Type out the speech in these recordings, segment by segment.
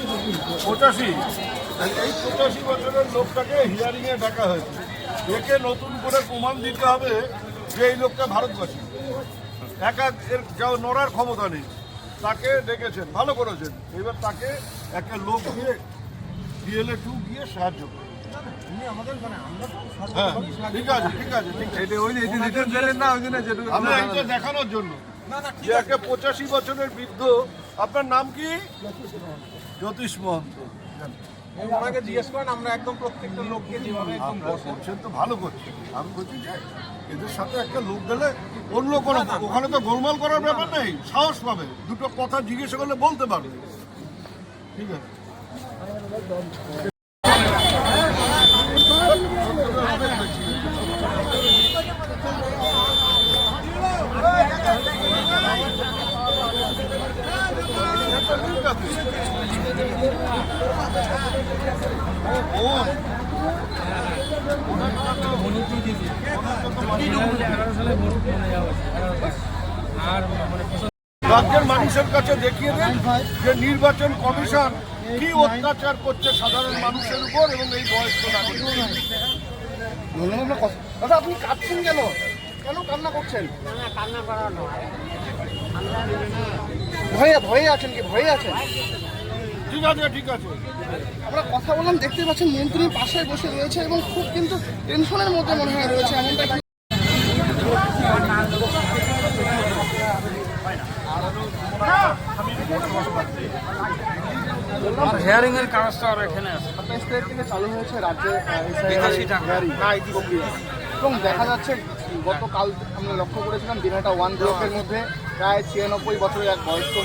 85 এই 85 বছরের লোকটাকে হিয়ারিংয়ে ডাকা হয়েছে। একে নতুন করে প্রমাণ দিতে হবে যে এই লোকটা ভারতবাসী, একা এর নড়ার ক্ষমতা নেই। তাকে ডেকেছেন, ভালো করেছেন। এবার তাকে একটা লোক দিয়ে DLA 2 গিয়ে সাহায্য করে। হ্যাঁ ঠিক আছে ঠিক আছে ঠিক আছে, আমরা এইটা দেখানোর জন্য যে একে 85 বছরের বৃদ্ধ। আপনার নাম কি? জ্যোতিষ মহন্ত। ওনাকে জিজ্ঞেস করেন, আমরা একদম প্রত্যেকটা লোককে যেভাবে একদম করছেন তো ভালো করছেন। আমি বলছি যে এদের সাথে একটা লোক গেলে অন্য কোনো, ওখানে তো গোলমাল করার ব্যাপার নেই, সাহস পাবে, দুটো কথা জিজ্ঞেস করলে বলতে পারবে। ঠিক আছে, রাজ্যের মানুষের কাছে দেখিয়ে দেন যে নির্বাচন কমিশন কি অত্যাচার করছে সাধারণ মানুষের উপর এবং এই বয়স্ক নাগরিক। দাদা আপনি কাঁদছেন কেন? কেন কান্না করছেন? ভয়ে আছেন কি? ভয়ে আছেন? ঠিক আছে ঠিক আছে, আমরা কথা বললাম, দেখতে পাচ্ছেন মন্ত্রী পাশে বসে রয়েছে এবং খুব কিন্তু টেনশনের মধ্যে মনে হয় রয়েছে। এমনটা হিয়ারিং এর কাজটা আর এখানে আছে। 27 তারিখ থেকে চালু হয়েছে রাজ্যে এবং দেখা যাচ্ছে গতকাল আমরা লক্ষ্য করেছিলাম দিনহাটা 1 ব্লকের মধ্যে প্রায় 96 বছরের এক বয়স্ক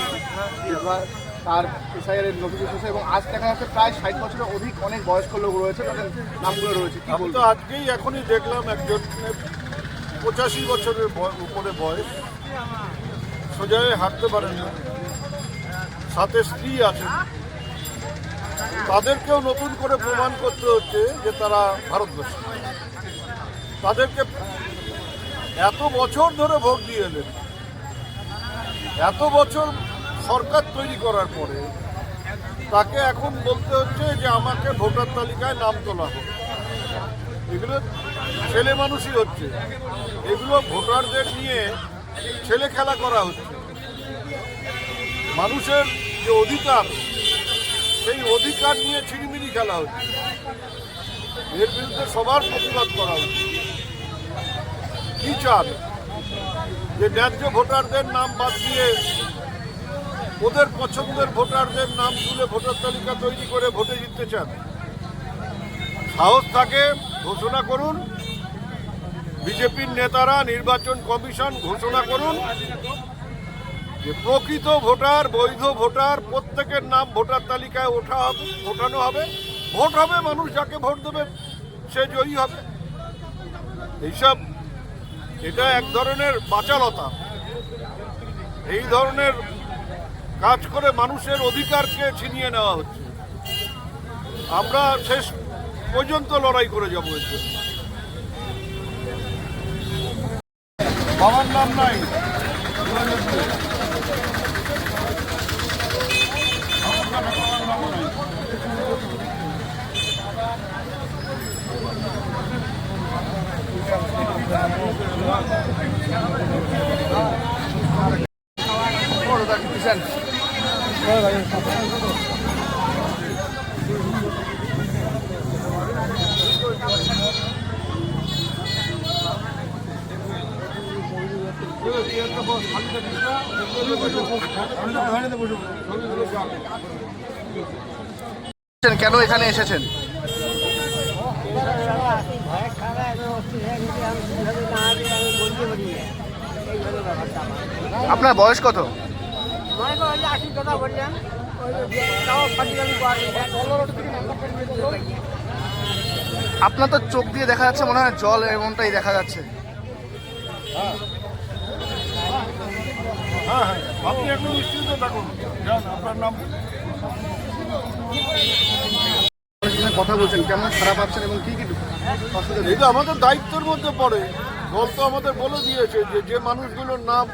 তার এসআইআর এর নোটিশ এসেছে এবং আজ দেখা যাচ্ছে প্রায় 60 বছরের অধিক অনেক বয়স্ক লোক রয়েছে, তাদের নামগুলো রয়েছে। কি আমি তো আজকেই এখনই দেখলাম একজন 85 বছরের উপরে বয়স, সোজা হয়ে হাঁটতে পারেন না, সাথে স্ত্রী আছে। তাদেরকেও নতুন করে প্রমাণ করতে হচ্ছে যে তারা ভারতবর্ষী। তাদেরকে এত বছর ধরে ভোট দিয়ে এলেন, এত বছর সরকার তৈরি করার পরে তাকে এখন বলতে হচ্ছে যে আমাকে ভোটার তালিকায় নাম তোলা হোক। এগুলো ছেলে মানুষই হচ্ছে, এগুলো ভোটারদের নিয়ে ছেলে খেলা করা হচ্ছে। মানুষের যে অধিকার, সেই অধিকার নিয়ে ছিনিমিনি খেলা হচ্ছে। এর বিরুদ্ধে সবার প্রতিবাদ করা হচ্ছে। কি চান? যে ন্যায্য ভোটারদের নাম বাদ দিয়ে ওদের পছন্দের ভোটারদের নাম তুলে ভোটার তালিকা তৈরি করে ভোটে জিততে চান? সাহস থাকে ঘোষণা করুন। বিজেপির নেতারা, নির্বাচন কমিশন ঘোষণা করুন যে প্রকৃত ভোটার, বৈধ ভোটার প্রত্যেকের নাম ভোটার তালিকায় ওঠানো হবে। ভোট হবে, মানুষ যাকে ভোট দেবে সে জয়ী হবে। এইসব, এটা এক ধরনের বাচালতা। এই ধরনের কাজ করে মানুষের অধিকারকে ছিনিয়ে নেওয়া হচ্ছে। আমরা শেষ পর্যন্ত লড়াই করে যাবো এর জন্য। বাবার নাম নাই, কেন এখানে এসেছেন? আপনার বয়স কত? আপনার তো চোখ দিয়ে দেখা যাচ্ছে, মনে হয় জল এমনটাই দেখা যাচ্ছে। হ্যাঁ হ্যাঁ, আপনি একদম নিশ্চিন্ত থাকুন। আপনার নাম? কথা বলছেন, কেমন খারাপ আছেন এবং কি কি? এই তো আমাদের দায়িত্বের মধ্যে পড়ে। দল তো আমাদের বলে দিয়েছে যে যে মানুষগুলোর নাম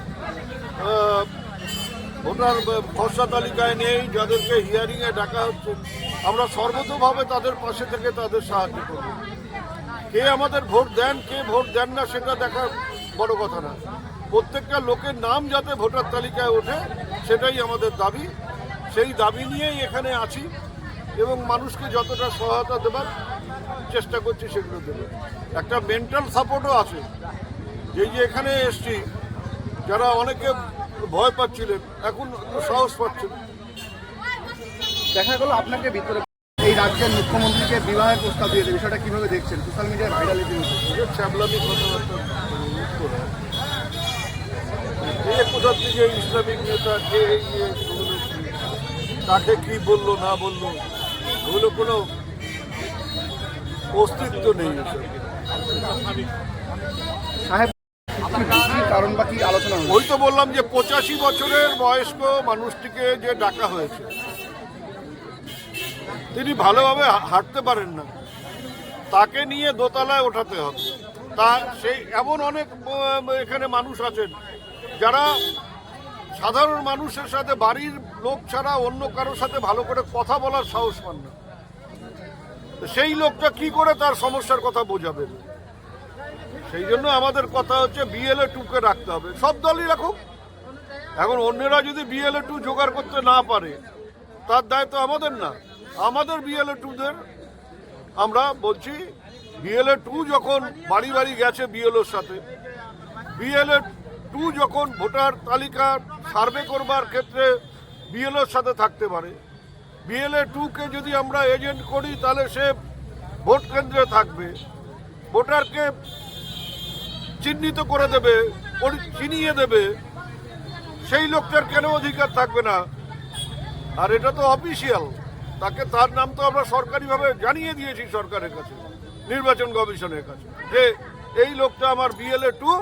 ভোটার খসড়া তালিকায় নেই, যাদেরকে হিয়ারিংয়ে ডাকা হচ্ছে, আমরা সর্বতোভাবে তাদের পাশে থেকে তাদের সাহায্য করব। কে আমাদের ভোট দেন, কে ভোট দেন না, সেটা দেখা বড় কথা না। প্রত্যেকটা লোকের নাম যাতে ভোটার তালিকায় ওঠে, সেটাই আমাদের দাবি। সেই দাবি নিয়েই এখানে আছি এবং মানুষকে যতটা সহায়তা দেবার চেষ্টা করছি সেগুলো দেবে। একটা মেন্টাল সাপোর্টও আছে। যেই যে এখানে এসছি, যারা অনেকে ভয় পাচ্ছিলেন, এখন একটু সাহস পাচ্ছেন। দেখা গেল আপনাকে ভিতরে এই রাজ্যের মুখ্যমন্ত্রীকে বিবাহের প্রস্তাব দিয়েছে, বিষয়টা কিভাবে দেখছেন? সোশ্যাল মিডিয়ায় ভাইরাল হয়েছে। ছ্যাবলামি কথাবার্তা করে কোথা থেকে ইসলামিক নেতা কে তাকে কি বললো না বললো, ওগুলো কোনো অস্তিত্ব নেই। সাহেব, কি কারণ বা কি আলোচনা হলো? ওই তো বললাম যে 85 বছরের বয়স্ক মানুষটিকে যে ডাকা হয়েছে, তিনি ভালোভাবে হাঁটতে পারেন না, তাকে নিয়ে দোতলায় ওঠাতে হবে। তা সেই এমন অনেক এখানে মানুষ আছেন যারা সাধারণ মানুষের সাথে, বাড়ির লোক ছাড়া অন্য কারোর সাথে ভালো করে কথা বলার সাহস পান না। সেই লোকটা কি করে তার সমস্যার কথা বোঝাবে? সেই জন্য আমাদের কথা হচ্ছে BLA 2-কে রাখতে হবে। সব দলই রাখুক। এখন অন্যরা যদি BLA 2 জোগাড় করতে না পারে, তার দায়িত্ব আমাদের না। আমাদের BLA 2-দের আমরা বলছি, BLA 2 যখন বাড়ি বাড়ি গেছে BLOর সাথে, BLA 2 যখন ভোটার তালিকা সার্ভে করবার ক্ষেত্রে BLOর সাথে থাকতে পারে, BLA 2-কে যদি আমরা এজেন্ট করি, তাহলে সে ভোট কেন্দ্রে থাকবে, ভোটারকে চিহ্নিত করে দেবে, চিনিয়ে দেবে। সেই লোকটার কেন অধিকার থাকবে না? আর এটা তো অফিসিয়াল, তাকে, তার নাম তো আমরা সরকারিভাবে জানিয়ে দিয়েছি সরকারের কাছে, নির্বাচন কমিশনের কাছে, যে এই লোকটা আমার BLA 2,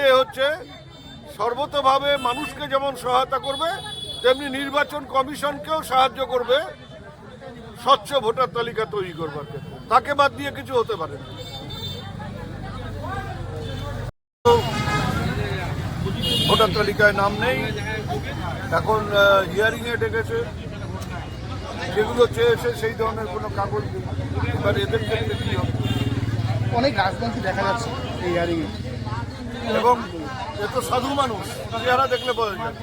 এ হচ্ছে সর্বতোভাবে মানুষকে যেমন সহায়তা করবে, তেমনি নির্বাচন কমিশনকেও সাহায্য করবে স্বচ্ছ ভোটার তালিকা তৈরি করবার ক্ষেত্রে। তাকে বাদ দিয়ে কিছু হতে পারে না। ভোটার তালিকায় নাম নেই, এখন হিয়ারিংয়ে ডেকেছে, যেগুলো চেয়েছে সেই ধরনের কোনো কাগজ নেই। এবার এদের ক্ষেত্রে কী হবে? অনেক রাজনীতি দেখা যাচ্ছে এই হিয়ারিংয়ে, এবং এ তো সাধু মানুষ, চেহারা দেখলে বোঝা যায়।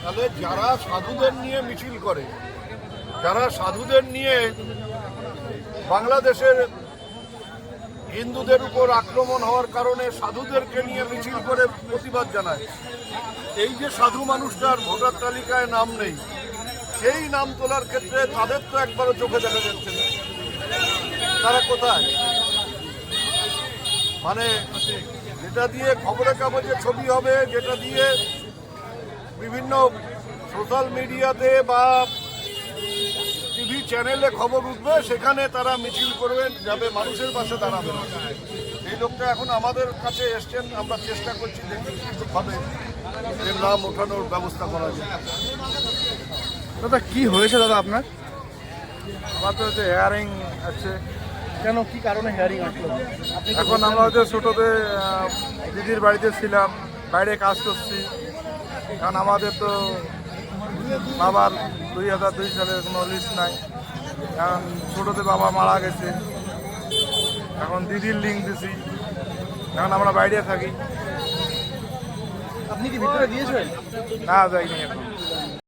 তাহলে যারা সাধুদের নিয়ে মিছিল করে, যারা সাধুদের নিয়ে বাংলাদেশের হিন্দুদের উপর আক্রমণ হওয়ার কারণে সাধুদেরকে নিয়ে মিছিল করে প্রতিবাদ জানায়, এই যে সাধু মানুষটার ভোটার তালিকায় নাম নেই, সেই নাম তোলার ক্ষেত্রে তাদের তো একবারও চোখে দেখা যাচ্ছে না। তারা কোথায়? মানে যেটা দিয়ে খবরের কাগজে ছবি হবে, যেটা দিয়ে বিভিন্ন সোশ্যাল মিডিয়াতে বা টিভি চ্যানেলে খবর উঠবে, সেখানে তারা মিছিল করবেন, যাবে, মানুষের পাশে দাঁড়াবে। এই লোকটা এখন আমাদের কাছে এসছেন, আমরা চেষ্টা করছি দেখি কিছুভাবে এর নাম ওঠানোর ব্যবস্থা করা যায়। দাদা কি হয়েছে দাদা আপনার? আমার তো হচ্ছে হেয়ারিং আছে। কেন, কি কারণে হিয়ারিং আসলো? এখন আমরা হচ্ছে ছোটোতে দিদির বাড়িতে ছিলাম, বাইরে কাজ করছি। কারণ আমাদের তো বাবার 2002 সালের কোনো লিস্ট নাই, কারণ ছোটোতে বাবা মারা গেছে। এখন দিদির লিঙ্ক দিছি, এখন আমরা বাইরে থাকি। আপনি কি ভিতরে গিয়েছেন? না, যাইনি এখন।